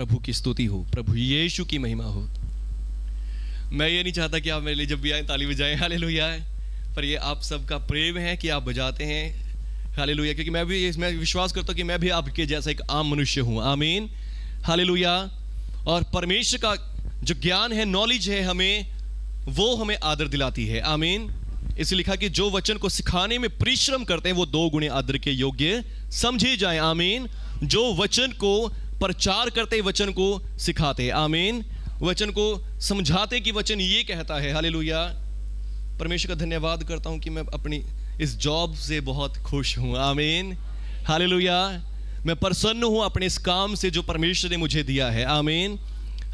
प्रभु की स्तुति हो, प्रभु यीशु की महिमा हो। मैं ये नहीं चाहता कि आप मेरे लिए जब भी आए ताली बजाएं, हालेलुया, पर ये आप सबका प्रेम है कि आप बजाते हैं, हालेलुया, क्योंकि मैं भी इसमें विश्वास करता हूँ कि मैं भी आपके जैसा एक आम मनुष्य हूँ। आमीन, हालेलुया। और परमेश्वर का जो ज्ञान है, नॉलेज है, वो हमें आदर दिलाती है। आमीन। इसलिए लिखा कि जो वचन को सिखाने में परिश्रम करते हैं वो 2 गुणे आदर के योग्य समझे जाएं। आमीन। जो वचन को प्रचार करते, वचन को सिखाते, आमीन, वचन को समझाते कि वचन ये कहता है। हालेलुया। परमेश्वर का धन्यवाद करता हूं कि मैं अपनी इस जॉब से बहुत खुश हूं। आमीन, हालेलुया। मैं प्रसन्न हूं अपने इस काम से जो परमेश्वर ने मुझे दिया है। आमीन,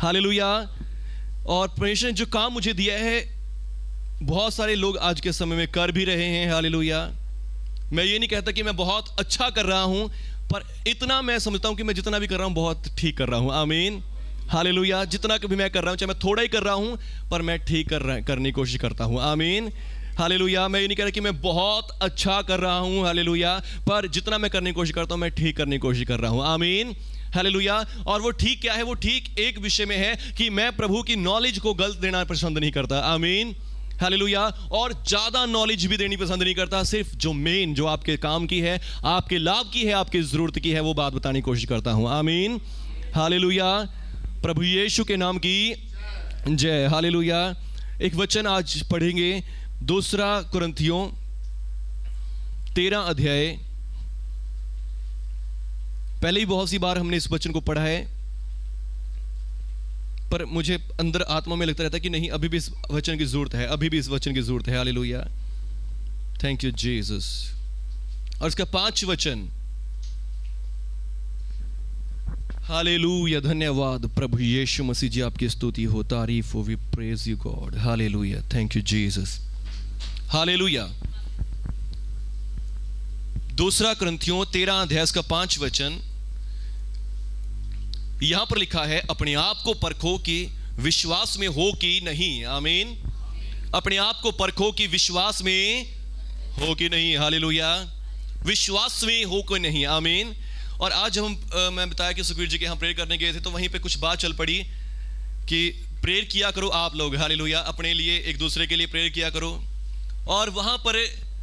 हालेलुया। और परमेश्वर ने जो काम मुझे दिया है बहुत सारे लोग आज के समय में कर भी रहे हैं। हालेलुया। मैं ये नहीं कहता कि मैं बहुत अच्छा कर रहा हूं, पर इतना मैं समझता हूं कि मैं जितना भी कर रहा हूं बहुत ठीक कर रहा हूं। आमीन, हालेलुया। जितना भी मैं कर रहा हूं, चाहे मैं थोड़ा ही कर रहा हूं, पर मैं ठीक करने की कोशिश करता हूं। आमीन, हालेलुया। मैं ये नहीं कह रहा कि मैं बहुत अच्छा कर रहा हूं, हालेलुया, पर जितना मैं करने की कोशिश करता हूं मैं ठीक करने की कोशिश कर रहा हूं। आमीन, हालेलुया। और वो ठीक क्या है? वो ठीक एक विषय में है कि मैं प्रभु की नॉलेज को गलत देना पसंद नहीं करता। आमीन, हालेलुया। और ज्यादा नॉलेज भी देनी पसंद नहीं करता। सिर्फ जो मेन, जो आपके काम की है, आपके लाभ की है, आपकी जरूरत की है, वो बात बताने की कोशिश करता हूं। आमीन, हालेलुया। प्रभु यीशु के नाम की जय। हालेलुया। एक वचन आज पढ़ेंगे, 2 कुरिन्थियों 13 अध्याय। पहले ही बहुत सी बार हमने इस वचन को पढ़ा है, पर मुझे अंदर आत्मा में लगता रहता है कि नहीं, अभी भी इस वचन की जरूरत है, अभी भी इस वचन की जरूरत है। Hallelujah, thank you Jesus. और इसका 5 वचन, हालेलुया, धन्यवाद प्रभु यीशु मसीह जी, आपकी स्तुति हो, तारीफ हो, we praise you God. Hallelujah, thank you Jesus. Hallelujah. 2 कुरिन्थियों 13 अध्याय का 5 वचन, यहां पर लिखा है, अपने आप को परखो कि विश्वास में हो कि नहीं। आमीन। अपने आप को परखो कि विश्वास में हो कि नहीं। हालेलुया। विश्वास में हो कि नहीं। आमीन। और आज मैं बताया कि सुखवीर जी के यहाँ प्रेयर करने गए थे, तो वहीं पे कुछ बात चल पड़ी कि प्रेयर किया करो आप लोग, हालेलुया, अपने लिए, एक दूसरे के लिए प्रेयर किया करो। और वहां पर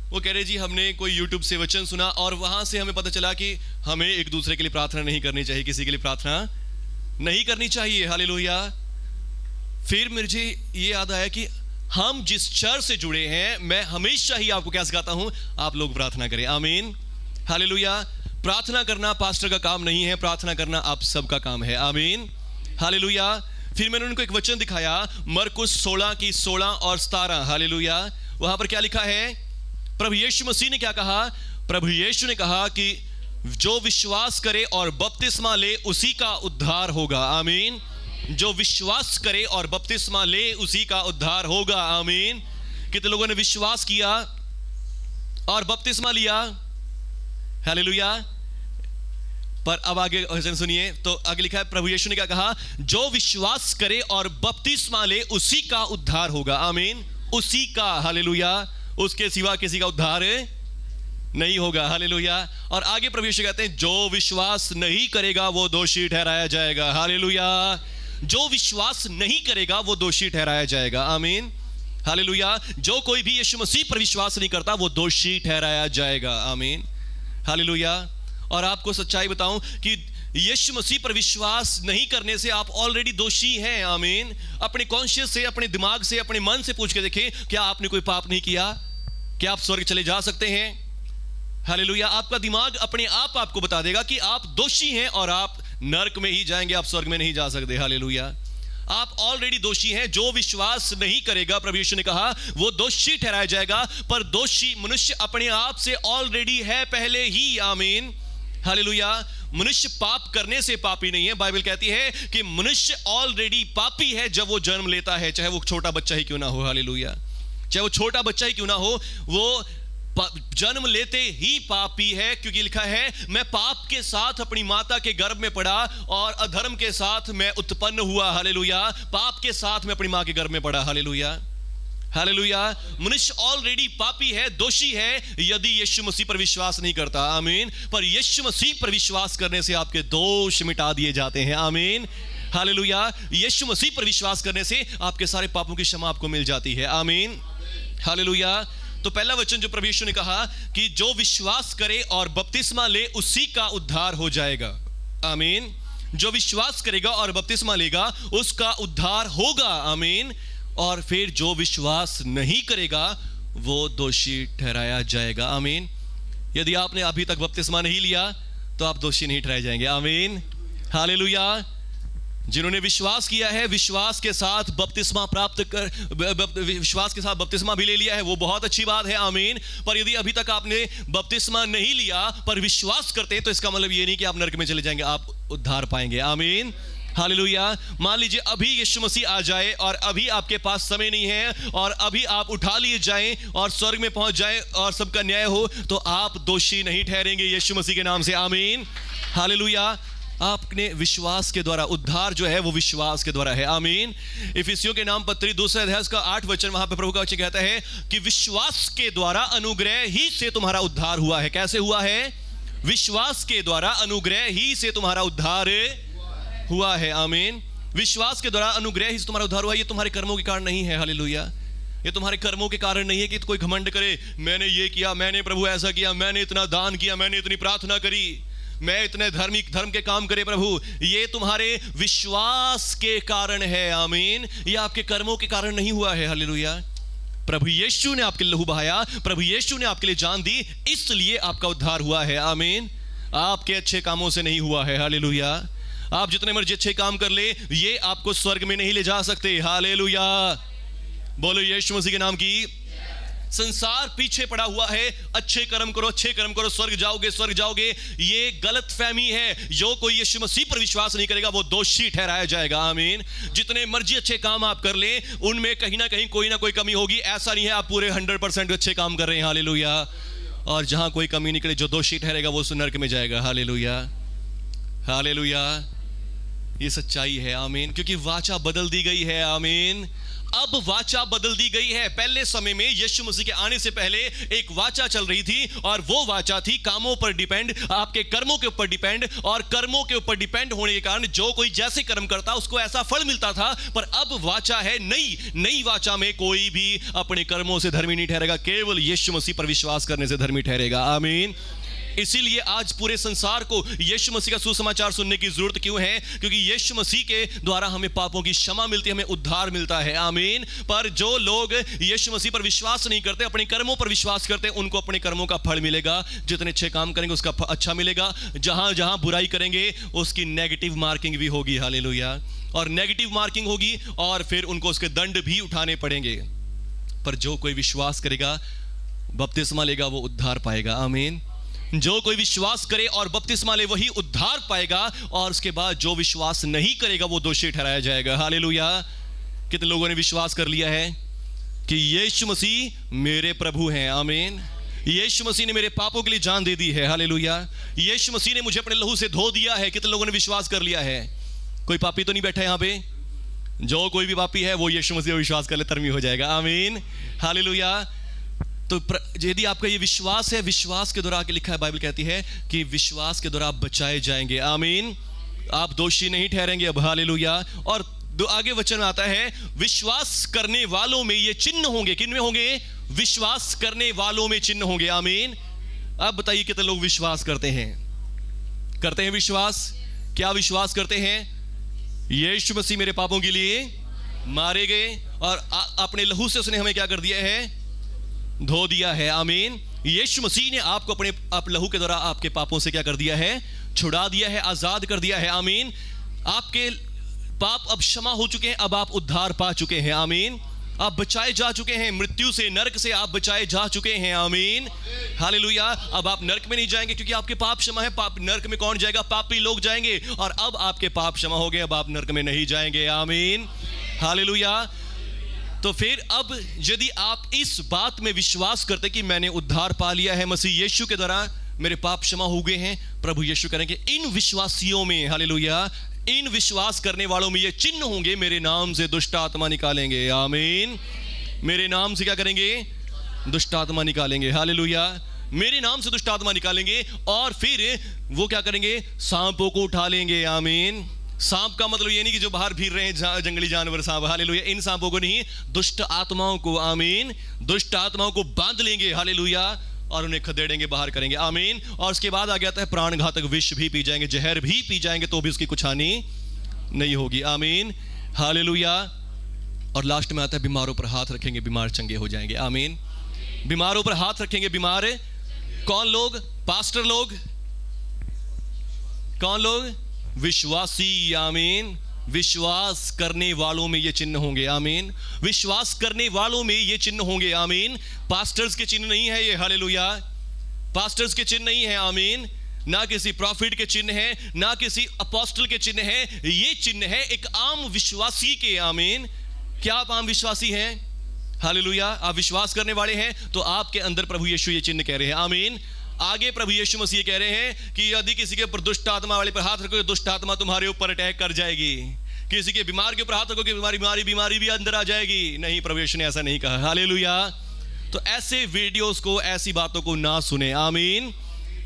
वो कह रहे जी, हमने कोई यूट्यूब से वचन सुना और वहां से हमें पता चला कि हमें एक दूसरे के लिए प्रार्थना नहीं करनी चाहिए, किसी के लिए प्रार्थना नहीं करनी चाहिए। हालेलुया। फिर मुझे ये याद आया कि हम जिस चर्च से जुड़े हैं, मैं हमेशा ही आपको क्या सिखाता हूं, आप लोग प्रार्थना करें। आमीन, हालेलुया। प्रार्थना करना पास्टर का काम नहीं है, प्रार्थना करना आप सबका काम है। आमीन, हालेलुया। फिर मैंने उनको एक वचन दिखाया, मरकुस 16 की 16 और 17। हालेलुया। वहां पर क्या लिखा है? प्रभु यीशु मसीह ने क्या कहा? प्रभु यीशु ने कहा कि जो विश्वास करे और बपतिस्मा ले उसी का उद्धार होगा। आमीन। जो विश्वास करे और बपतिस्मा ले उसी का उद्धार होगा। आमीन। कितने लोगों ने विश्वास किया और बपतिस्मा लिया? हालेलुया। पर अब आगे वचन सुनिए, तो आगे लिखा है, प्रभु यीशु ने क्या कहा? जो विश्वास करे और बपतिस्मा ले उसी का उद्धार होगा। आमीन। उसी का, हालेलुया, उसके सिवा किसी का उद्धार नहीं होगा। हालेलुया। और आगे प्रभु यीशु कहते हैं, जो विश्वास नहीं करेगा वो दोषी ठहराया जाएगा। हालेलुया। जो विश्वास नहीं करेगा वो दोषी ठहराया जाएगा। आमीन, हालेलुया। जो कोई भी यीशु मसीह पर विश्वास नहीं करता वो दोषी ठहराया जाएगा। आमीन, हालेलुया। और आपको सच्चाई बताऊं कि यीशु मसीह पर विश्वास नहीं करने से आप ऑलरेडी दोषी हैं। आमीन। अपने कॉन्शियस से, अपने दिमाग से, अपने मन से पूछ के देखें, क्या आपने कोई पाप नहीं किया? क्या आप स्वर्ग चले जा सकते हैं? हालेलुया। आपका दिमाग अपने आप आपको बता देगा कि आप दोषी हैं और आप नरक में ही जाएंगे, आप स्वर्ग में नहीं जा सकते। हालेलुया। आप ऑलरेडी दोषी हैं। जो विश्वास नहीं करेगा, प्रभु यीशु ने कहा, वो दोषी ठहराया जाएगा। पर दोषी मनुष्य अपने आप से ऑलरेडी है पहले ही। आमीन, हालेलुया। मनुष्य पाप करने से पापी नहीं है। बाइबल कहती है कि मनुष्य ऑलरेडी पापी है जब वो जन्म लेता है, चाहे वो छोटा बच्चा ही क्यों ना हो। हालेलुया। चाहे वो छोटा बच्चा ही क्यों ना हो, वो जन्म लेते ही पापी है, क्योंकि लिखा है, मैं पाप के साथ अपनी माता के गर्भ में पड़ा और अधर्म के साथ मैं उत्पन्न हुआ। हालेलुया। पाप के साथ मैं अपनी मां के गर्भ में पड़ा। Hallelujah, hallelujah. मनुष्य ऑलरेडी पापी है, दोषी है, यदि यीशु मसीह पर विश्वास नहीं करता। आमीन। पर यीशु मसीह पर विश्वास करने से आपके दोष मिटा दिए जाते हैं। आमीन। हालेलुया। यीशु मसीह पर विश्वास करने से आपके सारे पापों की क्षमा आपको मिल जाती है। आमीन। हालेलुया। तो पहला वचन जो प्रभु यीशु ने कहा कि जो विश्वास करे और बपतिस्मा ले उसी का उद्धार हो जाएगा। आमीन। जो विश्वास करेगा और बपतिस्मा लेगा उसका उद्धार होगा। आमीन। और फिर जो विश्वास नहीं करेगा वो दोषी ठहराया जाएगा। आमीन। यदि आपने अभी तक बपतिस्मा नहीं लिया तो आप दोषी नहीं ठहराए जाएंगे। आमीन। हालेलुया। जिन्होंने विश्वास किया है, विश्वास के साथ बपतिस्मा प्राप्त कर, विश्वास के साथ बपतिस्मा भी ले लिया है, वो बहुत अच्छी बात है। आमीन। पर यदि अभी तक आपने बपतिस्मा नहीं लिया पर विश्वास करते हैं तो इसका मतलब ये नहीं कि आप नरक में चले जाएंगे, आप उद्धार पाएंगे। आमीन। हालेलुया। मान लीजिए अभी यीशु मसीह आ जाए और अभी आपके पास समय नहीं है और अभी आप उठा लिए जाएं और स्वर्ग में पहुंच जाएं और सबका न्याय हो, तो आप दोषी नहीं ठहरेंगे यीशु मसीह के नाम से। आमीन। हालेलुया। आपने विश्वास के द्वारा, उद्धार जो है वो विश्वास के द्वारा है। आमीन। इफिसियों के नाम पत्री 2 अध्याय का 8 वचन, वहां पे प्रभु का वचन कहता है कि विश्वास के द्वारा अनुग्रह ही से तुम्हारा उद्धार हुआ है। कैसे हुआ है? विश्वास के द्वारा अनुग्रह ही से तुम्हारा उद्धार हुआ है। आमीन। विश्वास के द्वारा अनुग्रह ही से तुम्हारा उद्धार हुआ। ये तुम्हारे कर्मों के कारण नहीं है। हालेलुया। ये तुम्हारे कर्मों के कारण नहीं है कि कोई घमंड करे, मैंने ये किया, मैंने प्रभु ऐसा किया, मैंने इतना दान किया, मैंने इतनी प्रार्थना करी, मैं इतने धर्म के काम करे प्रभु। ये तुम्हारे विश्वास के कारण है। आमीन। ये आपके कर्मों के कारण नहीं हुआ है। हालेलुया। प्रभु यीशु ने आपके लहू बहाया, प्रभु यीशु ने आपके लिए जान दी, इसलिए आपका उद्धार हुआ है। आमीन। आपके अच्छे कामों से नहीं हुआ है। हालेलुया। आप जितने मर्जी अच्छे काम कर ले, ये आपको स्वर्ग में नहीं ले जा सकते। हालेलुया। बोलो यीशु मसीह के नाम की। संसार पीछे पड़ा हुआ है, अच्छे कर्म करो, अच्छे कर्म करो, स्वर्ग जाओगे, स्वर्ग जाओगे। ये गलत फहमी है। जो कोई यीशु मसीह पर विश्वास नहीं करेगा वो दोषी ठहराया जाएगा। आमीन। जितने मर्जी अच्छे काम आप कर ले, उनमें कहीं ना कहीं कोई ना कोई कमी होगी। ऐसा नहीं है आप पूरे 100% अच्छे काम कर रहे हैं। हालेलुया। और जहां कोई कमी निकले, जो दोषी ठहरेगा वो नरक में जाएगा। हालेलुया। हालेलुया। ये सच्चाई है। आमीन। क्योंकि वाचा बदल दी गई है। आमीन। अब वाचा बदल दी गई है। पहले समय में यीशु मसीह के आने से पहले एक वाचा चल रही थी और वो वाचा थी कामों पर डिपेंड, आपके कर्मों के ऊपर डिपेंड। और कर्मों के ऊपर डिपेंड होने के कारण जो कोई जैसे कर्म करता उसको ऐसा फल मिलता था। पर अब वाचा है नई वाचा में कोई भी अपने कर्मों से धर्मी नहीं ठहरेगा, केवल यीशु मसीह पर विश्वास करने से धर्मी ठहरेगा। आमीन। इसीलिए आज पूरे संसार को यीशु मसीह का सुसमाचार सुनने की जरूरत क्यों है? क्योंकि यीशु मसीह के द्वारा हमें पापों की क्षमा मिलती है, हमें उद्धार मिलता है। आमीन। पर जो लोग यीशु मसीह पर विश्वास नहीं करते, अपने कर्मों पर विश्वास करते, उनको अपने कर्मों का फल मिलेगा। जितने अच्छे काम करेंगे उसका अच्छा मिलेगा, जहां जहां बुराई करेंगे उसकी नेगेटिव मार्किंग भी होगी। हालेलुया। और नेगेटिव मार्किंग होगी और फिर उनको उसके दंड भी उठाने पड़ेंगे। पर जो कोई विश्वास करेगा, बपतिस्मा लेगा, वो उद्धार पाएगा। आमीन। जो कोई विश्वास करे और बपतिस्मा ले वही उद्धार पाएगा। और उसके बाद जो विश्वास नहीं करेगा वो दोषी ठहराया जाएगा। हालेलुया। कितने लोगों ने विश्वास कर लिया है कि यीशु मसीह मेरे प्रभु हैं? आमीन। यीशु मसीह ने मेरे पापों के लिए जान दे दी है। हालेलुया। यीशु मसीह ने मुझे अपने लहू से धो दिया है। कितने लोगों ने विश्वास कर लिया है? कोई पापी तो नहीं बैठा यहां पे? जो कोई भी पापी है वो यीशु मसीह पर विश्वास कर ले, धर्मी हो जाएगा। आमीन। हालेलुया। तो यदि आपका ये विश्वास है, विश्वास के द्वारा आगे लिखा है, बाइबल कहती है कि विश्वास के द्वारा आप बचाए जाएंगे। आमीन। आप दोषी नहीं ठहरेंगे अब। हालेलुया। और आगे वचन में आता है विश्वास करने वालों में ये चिन्ह होंगे। किन में होंगे? विश्वास करने वालों में चिन्ह होंगे। आमीन। अब बताइए कितने लोग विश्वास करते हैं? करते हैं विश्वास? क्या विश्वास करते हैं? यीशु मसीह मेरे पापों के लिए मारे गए और अपने लहू से उसने हमें क्या कर दिया है? धो दिया है। आमीन। यीशु मसीह ने आपको अपने लहू के द्वारा आपके पापों से क्या कर दिया है? छुड़ा दिया है, आजाद कर दिया है। आमीन। आपके पाप अब क्षमा हो चुके हैं, अब आप उद्धार पा चुके हैं। आमीन। आप बचाए जा चुके हैं मृत्यु से, नरक से आप बचाए जा चुके हैं। आमीन। हालेलुया। अब आप नरक में नहीं जाएंगे क्योंकि आपके पाप क्षमा है। पाप नरक में कौन जाएगा? पापी लोग जाएंगे। और अब आपके पाप क्षमा हो गए, अब आप नरक में नहीं जाएंगे। आमीन। हालेलुया। तो फिर अब यदि आप इस बात में विश्वास करते कि मैंने उद्धार पा लिया है मसीह यीशु के द्वारा, मेरे पाप क्षमा हो गए हैं, प्रभु यीशु करेंगे इन विश्वासियों में, हालेलुया, इन विश्वास करने वालों में ये चिन्ह होंगे, मेरे नाम से दुष्ट आत्मा निकालेंगे। आमीन। मेरे नाम से क्या करेंगे? दुष्ट आत्मा निकालेंगे। हालेलुया। मेरे नाम से दुष्ट आत्मा निकालेंगे और फिर वो क्या करेंगे? सांपों को उठा लेंगे। आमीन। सांप का मतलब ये नहीं कि जो बाहर फिर रहे हैं जंगली जानवर सांप, हालेलुया, इन सांपों को नहीं, दुष्ट आत्माओं को। आमीन। दुष्ट आत्माओं को बांध लेंगे। हालेलुया। और उन्हें खदेड़ेंगे, बाहर करेंगे। आमीन। और उसके बाद आ जाता है प्राण घातक विष भी पी जाएंगे, जहर भी पी जाएंगे, तो भी उसकी कुछ हानि नहीं होगी। आमीन। हालेलुया। और लास्ट में आता है बीमारों पर हाथ रखेंगे, बीमार चंगे हो जाएंगे। आमीन। बीमारों पर हाथ रखेंगे, बीमार। कौन लोग? पास्टर लोग। कौन लोग? विश्वासी। आमीन। विश्वास करने वालों में ये चिन्ह होंगे। आमीन। विश्वास करने वालों में ये चिन्ह होंगे। आमीन। पास्टर्स के चिन्ह नहीं है ये। हालेलुया। पास्टर्स के चिन्ह नहीं है। आमीन। ना किसी प्रॉफिट के चिन्ह है, ना किसी अपोस्टल के चिन्ह है। ये चिन्ह है एक आम विश्वासी के। आमीन। क्या आप आम विश्वासी हैं? हालेलुया। आप विश्वास करने वाले हैं तो आपके अंदर प्रभु यीशु ये चिन्ह कह रहे हैं। आमीन। आगे प्रभु यीशु मसीह कह रहे हैं कि यदि किसी के ऊपर दुष्ट आत्मा वाले पर हाथ रखोगे, दुष्ट आत्मा तुम्हारे ऊपर अटैक कर जाएगी। किसी के बीमार के ऊपर हाथ रखोगे, बीमारी भी अंदर आ जाएगी। नहीं, प्रभु यीशु ने ऐसा नहीं कहा। हालेलुया। तो ऐसे वीडियोस को, ऐसी बातों को ना सुने। आमीन।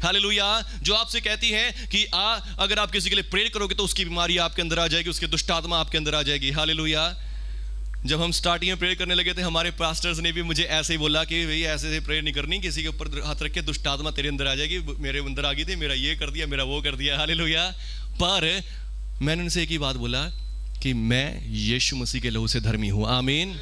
हालेलुया। जो आपसे कहती है कि अगर आप किसी के लिए प्रेयर करोगे तो उसकी बीमारी आपके अंदर आ जाएगी, उसके दुष्ट आत्मा आपके अंदर आ जाएगी। हालेलुया। जब हम स्टार्टिंग में प्रेयर करने लगे थे, हमारे पास्टर्स ने भी मुझे ऐसे ही बोला कि भाई ऐसे प्रेयर नहीं करनी, किसी के ऊपर हाथ रख के दुष्ट आत्मा तेरे अंदर आ जाएगी। मेरे अंदर आ गई थी, मेरा ये कर दिया, मेरा वो कर दिया। हालेलुया। पर मैंने उनसे एक ही बात बोला कि मैं यीशु मसीह के लहू से धर्मी हूं। आमीन।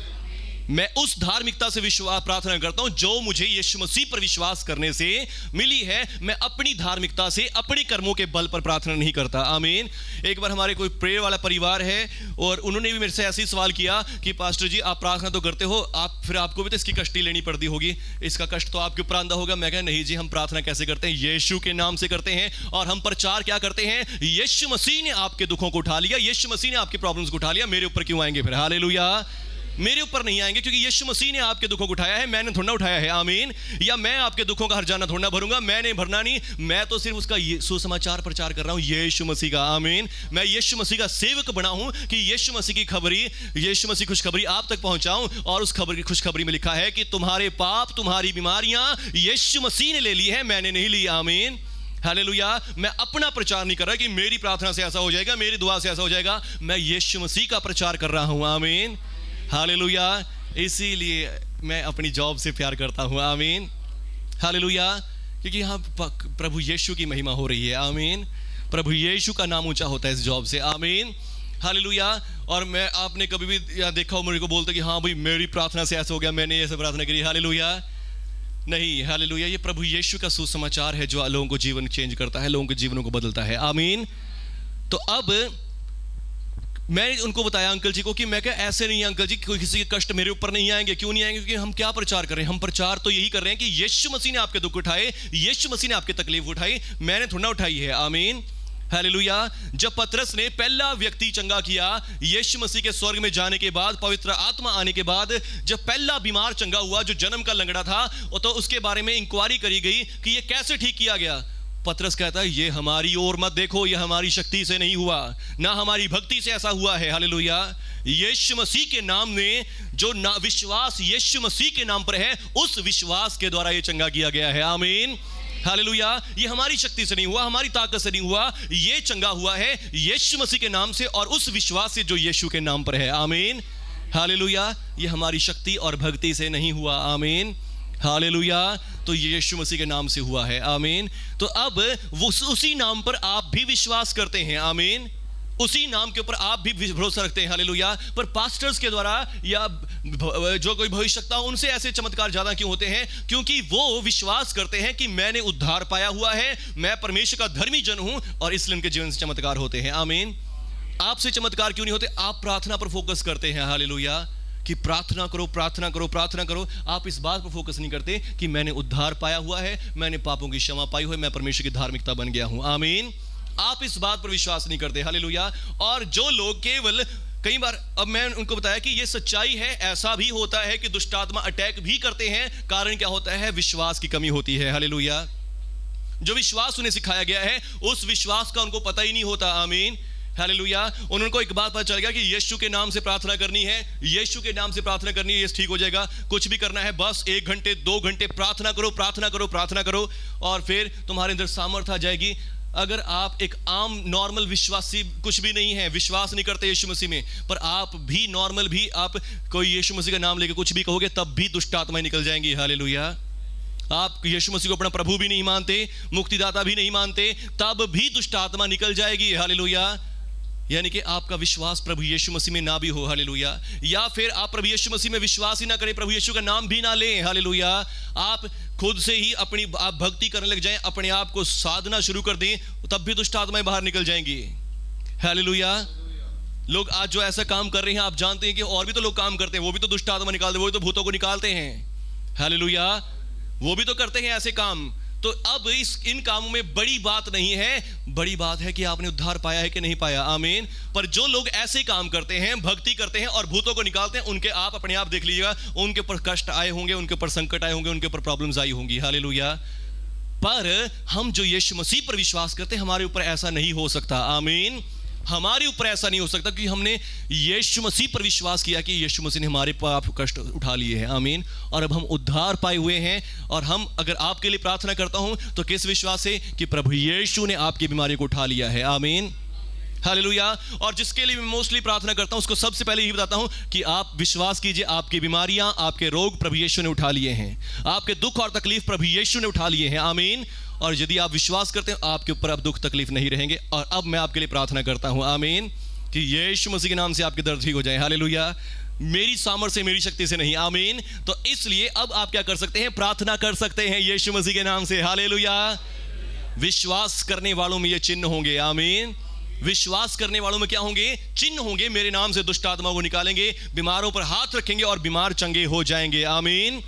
मैं उस धार्मिकता से विश्वास प्रार्थना करता हूं जो मुझे यीशु मसीह पर विश्वास करने से मिली है। मैं अपनी धार्मिकता से, अपने कर्मों के बल पर प्रार्थना नहीं करता। आमीन। एक बार हमारे कोई प्रेयर वाला परिवार है और उन्होंने भी मेरे से ऐसे ही सवाल किया कि पास्टर जी आप प्रार्थना तो करते हो, आप फिर आपको भी तो इसकी कष्टी लेनी पड़ती होगी, इसका कष्ट तो आपके ऊपर आंदा होगा। मैं कहा नहीं जी, हम प्रार्थना कैसे करते हैं? यीशु के नाम से करते हैं। और हम प्रचार क्या करते हैं? यीशु मसीह ने आपके दुखों को उठा लिया, यीशु मसीह ने आपके प्रॉब्लम्स को उठा लिया, मेरे ऊपर क्यों आएंगे फिर? हालेलुया। मेरे ऊपर नहीं आएंगे क्योंकि यीशु मसीह ने आपके दुखों को उठाया है, मैंने थोड़ा उठाया है। आमीन। या मैं आपके दुखों का हर्जाना थोड़ा भरूंगा, मैंने भरना नहीं, मैं तो सिर्फ उसका सुसमाचार प्रचार कर रहा हूं, यीशु मसीह का। आमीन। मैं यीशु मसीह का सेवक बना हूं कि यीशु मसीह की खबरी, यीशु मसीह खुशखबरी आप तक पहुंचाऊं। और उस खबर की खुशखबरी में लिखा है कि तुम्हारे पाप, तुम्हारी बीमारियां यीशु मसीह ने ले ली है, मैंने नहीं ली। आमीन। हालेलुया। मैं अपना प्रचार नहीं कर रहा कि मेरी प्रार्थना से ऐसा हो जाएगा, मेरी दुआ से ऐसा हो जाएगा। मैं यीशु मसीह का प्रचार कर रहा हूं। आमीन। हालेलुया। इसीलिए मैं अपनी जॉब से प्यार करता हूं। आमीन। हालेलुया। क्योंकि यहाँ प्रभु यीशु की महिमा हो रही है। आमीन। प्रभु यीशु का नाम ऊंचा होता है इस जॉब से। आमीन। हालेलुया। और मैं, आपने कभी भी देखा हो मेरे को बोलते कि हाँ भाई मेरी प्रार्थना से ऐसा हो गया, मैंने ये सब प्रार्थना करी। हालेलुया। नहीं। हालेलुया। ये प्रभु यीशु का सुसमाचार है जो लोगों को जीवन चेंज करता है, लोगों के जीवनों को बदलता है। आमीन। तो अब मैं उनको बताया अंकल जी को कि मैं क्या ऐसे नहीं है अंकल जी, कोई किसी के कष्ट मेरे ऊपर नहीं आएंगे। क्यों नहीं आएंगे? क्योंकि हम क्या प्रचार कर रहे हैं? हम प्रचार तो यही कर रहे हैं कि यीशु मसीह ने आपके दुख उठाए, यीशु मसीह ने आपकी तकलीफ उठाई, मैंने थोड़ा उठाई है। आमीन। हालेलुया। जब पतरस ने पहला व्यक्ति चंगा किया यीशु मसीह के स्वर्ग में जाने के बाद, पवित्र आत्मा आने के बाद, जब पहला बीमार चंगा हुआ जो जन्म का लंगड़ा था, तो उसके बारे में इंक्वायरी करी गई कि ये कैसे ठीक किया गया। पतरस कहता है ये हमारी ओर मत देखो, ये हमारी शक्ति से नहीं हुआ, ना हमारी भक्ति से ऐसा हुआ है। हालेलुया। यीशु मसीह के नाम ने जो ना विश्वास यीशु मसीह के नाम पर है, उस विश्वास के द्वारा ये चंगा किया गया है। आमीन। हालेलुया। ये हमारी शक्ति से नहीं हुआ, हमारी ताकत से नहीं हुआ, ये चंगा हुआ है यीशु मसीह के नाम से और उस विश्वास से जो यीशु के नाम पर है। आमीन। हालेलुया। ये हमारी शक्ति और भक्ति से नहीं हुआ। आमीन। हालेलुया। तो यीशु मसीह के नाम से हुआ है। आमीन। तो अब वो उसी नाम पर आप भी विश्वास करते हैं। आमीन। उसी नाम के ऊपर आप भी भरोसा रखते हैं। हालेलुया। पर पास्टर्स के द्वारा या जो कोई भविष्यवक्ता, उनसे ऐसे चमत्कार ज्यादा क्यों होते हैं? क्योंकि वो विश्वास करते हैं कि मैंने उद्धार पाया हुआ है, मैं परमेश्वर का धर्मी जन हूं, और इसलिए उनके जीवन से चमत्कार होते हैं। आमीन। आपसे चमत्कार क्यों नहीं होते? आप प्रार्थना पर फोकस करते हैं। हालेलुया। कि प्रार्थना करो, प्रार्थना करो, प्रार्थना करो। आप इस बात पर फोकस नहीं करते कि मैंने उद्धार पाया हुआ है, मैंने पापों की क्षमा पाई हुई है, मैं परमेश्वर की धार्मिकता बन गया हूं। आमीन। आप इस बात पर विश्वास नहीं करते। हालेलुया। और जो लोग केवल, कई बार अब मैं उनको बताया कि ये सच्चाई है, ऐसा भी होता है कि दुष्ट आत्मा अटैक भी करते हैं। कारण क्या होता है? विश्वास की कमी होती है। हालेलुया। जो विश्वास उन्हें सिखाया गया है, उस विश्वास का उनको पता ही नहीं होता। आमीन। हालेलुया। उनको एक बात पता चल गया कि यीशु के नाम से प्रार्थना करनी है, यीशु के नाम से प्रार्थना करनी है, ये ठीक हो जाएगा। कुछ भी करना है बस 1 घंटे 2 घंटे प्रार्थना करो, प्रार्थना करो, प्रार्थना करो, और फिर तुम्हारे अंदर सामर्थ आ जाएगी। अगर आप एक आम नॉर्मल विश्वासी, कुछ भी नहीं है, विश्वास नहीं करते यीशु मसीह में, पर आप भी नॉर्मल भी आप कोई यीशु मसीह का नाम लेकर कुछ भी कहोगे, तब भी दुष्ट आत्माएं निकल जाएंगी। हालेलुया। आप यीशु मसीह को अपना प्रभु भी नहीं मानते, मुक्तिदाता भी नहीं मानते, तब भी दुष्ट आत्मा निकल जाएगी। हालेलुया। यानी कि आपका विश्वास प्रभु यीशु मसीह में ना भी हो। हालेलुया। या फिर आप प्रभु यीशु मसीह में विश्वास ही ना करें, प्रभु यीशु का नाम भी ना लें। हालेलुया। आप खुद से ही अपनी आप भक्ति करने लग जाएं, अपने आप को साधना शुरू कर दें, तब भी दुष्ट आत्माएं बाहर निकल जाएंगी। हालेलुया। लोग आज जो ऐसा काम कर रहे हैं, आप जानते हैं कि और भी तो लोग काम करते हैं, वो भी तो दुष्ट आत्मा निकालते हैं, वो भी तो भूतों को निकालते हैं। हालेलुया। वो भी तो करते हैं ऐसे काम। तो अब इन कामों में बड़ी बात नहीं है, बड़ी बात है कि आपने उद्धार पाया है कि नहीं पाया। आमीन। पर जो लोग ऐसे काम करते हैं, भक्ति करते हैं और भूतों को निकालते हैं, उनके आप अपने आप देख लीजिएगा, उनके ऊपर कष्ट आए होंगे, उनके ऊपर संकट आए होंगे, उनके ऊपर प्रॉब्लम्स आई होंगी। हालेलुया। पर हम जो यीशु मसीह पर विश्वास करते हैं, हमारे ऊपर ऐसा नहीं हो सकता। आमीन। हमारे ऊपर ऐसा नहीं हो सकता क्योंकि हमने यीशु मसीह पर विश्वास किया कि यीशु मसीह ने हमारे पाप कष्ट उठा लिए हैं। आमीन। और अब हम उद्धार पाए हुए हैं। और हम अगर आपके लिए प्रार्थना करता हूं तो किस विश्वास से? कि प्रभु यीशु ने आपकी बीमारी को उठा लिया है। आमीन। हालेलुया। और जिसके लिए मैं मोस्टली प्रार्थना करता हूं, उसको सबसे पहले यही बताता हूं कि आप विश्वास कीजिए, आपकी बीमारियां, आपके रोग प्रभु यीशु ने उठा लिए हैं, आपके दुख और तकलीफ प्रभु यीशु ने उठा लिए हैं। आमीन। और यदि आप विश्वास करते हैं, आपके ऊपर अब दुख तकलीफ नहीं रहेंगे। और अब मैं आपके लिए प्रार्थना करता हूं, आमीन, कि यीशु मसीह के नाम से आपके दर्द ठीक हो जाए। हालेलुया। मेरी सामर्थ्य, मेरी शक्ति से नहीं। आमीन। तो इसलिए अब आप क्या कर सकते हैं? प्रार्थना कर सकते हैं यीशु मसीह के नाम से। हालेलुया। विश्वास करने वालों में ये चिन्ह होंगे। आमीन। विश्वास करने वालों में क्या होंगे? चिन्ह होंगे। मेरे नाम से दुष्ट आत्मा को निकालेंगे, बीमारों पर हाथ रखेंगे और बीमार चंगे हो जाएंगे। आमीन।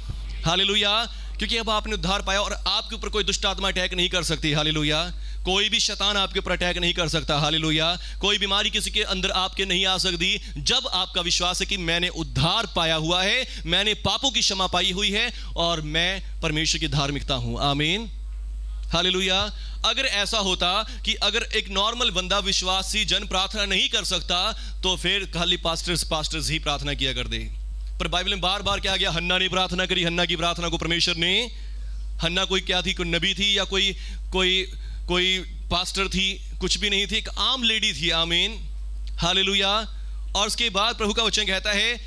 हालेलुया। क्योंकि अब आपने उद्धार पाया और आपके ऊपर कोई दुष्ट आत्मा अटैक नहीं कर सकती। हालेलुया। कोई भी शैतान आपके ऊपर अटैक नहीं कर सकता। हालेलुया। कोई बीमारी किसी के अंदर आपके नहीं आ सकती, जब आपका विश्वास है कि मैंने उद्धार पाया हुआ है, मैंने पापों की क्षमा पाई हुई है और मैं परमेश्वर की धार्मिकता हूं। आमीन। हालेलुया। अगर ऐसा होता कि अगर एक नॉर्मल बंदा, विश्वासी जन प्रार्थना नहीं कर सकता, तो फिर खाली पास्टर्स ही प्रार्थना किया कर दे। पर बाइबल में बार बार क्या गया? हन्ना ने प्रार्थना करी। हन्ना की प्रार्थना को परमेश्वर ने, हन्ना कोई क्या थी? कोई नबी थी या कोई पास्टर थी? कुछ भी नहीं थी, एक आम लेडी थी। आमीन। हालेलुया। और उसके बाद प्रभु का वचन कहता है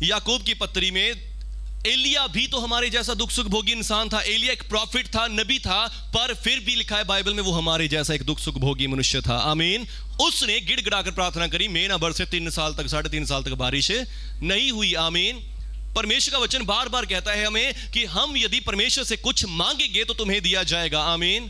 याकूब की पत्री में, एलिया भी तो हमारे जैसा दुख सुख भोगी इंसान था। एलिया एक प्रॉफिट था, नबी था, पर फिर भी लिखा है बाइबल में वो हमारे जैसा एक दुख सुख भोगी मनुष्य था। आमीन। उसने गिड़गिड़ाकर प्रार्थना करी, महीना भर से 3 साल तक, 3.5 साल तक बारिश नहीं हुई। आमीन। परमेश्वर का वचन बार बार कहता है हमें कि हम यदि परमेश्वर से कुछ मांगेंगे तो तुम्हें दिया जाएगा। आमीन।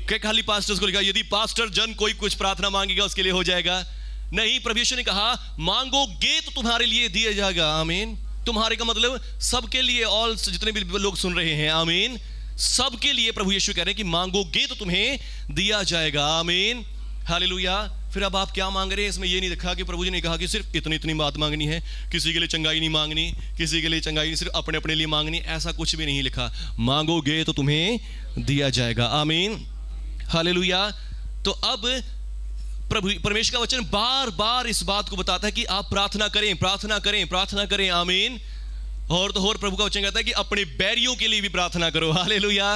क्या खाली पास्टर्स को लिखा यदि पास्टर जन कोई कुछ प्रार्थना मांगेगा उसके लिए हो जाएगा? नहीं, परमेश्वर ने कहा मांगोगे तो तुम्हारे लिए दिया जाएगा। आमीन। तुम्हारे का मतलब सबके लिए, ऑल जितने भी लोग सुन रहे हैं, आमीन, सबके लिए प्रभु यीशु कह रहे हैं कि मांगोगे तो तुम्हें दिया जाएगा। आमीन। हालेलुया। फिर अब आप क्या मांग रहे हैं? इसमें ये नहीं लिखा कि प्रभु जी ने कहा कि सिर्फ इतनी बात मांगनी है, किसी के लिए चंगाई नहीं मांगनी, किसी के लिए चंगाई सिर्फ अपने अपने लिए मांगनी, ऐसा कुछ भी नहीं लिखा। मांगोगे तो तुम्हें दिया जाएगा। आमीन। हालेलुया। तो अब प्रभु परमेश्वर का वचन बार बार इस बात को बताता है कि आप प्रार्थना करें, प्रार्थना करें, प्रार्थना करें। आमीन। और तो और प्रभु का वचन कहता है कि अपने बैरियों के लिए भी प्रार्थना करो। हालेलुया।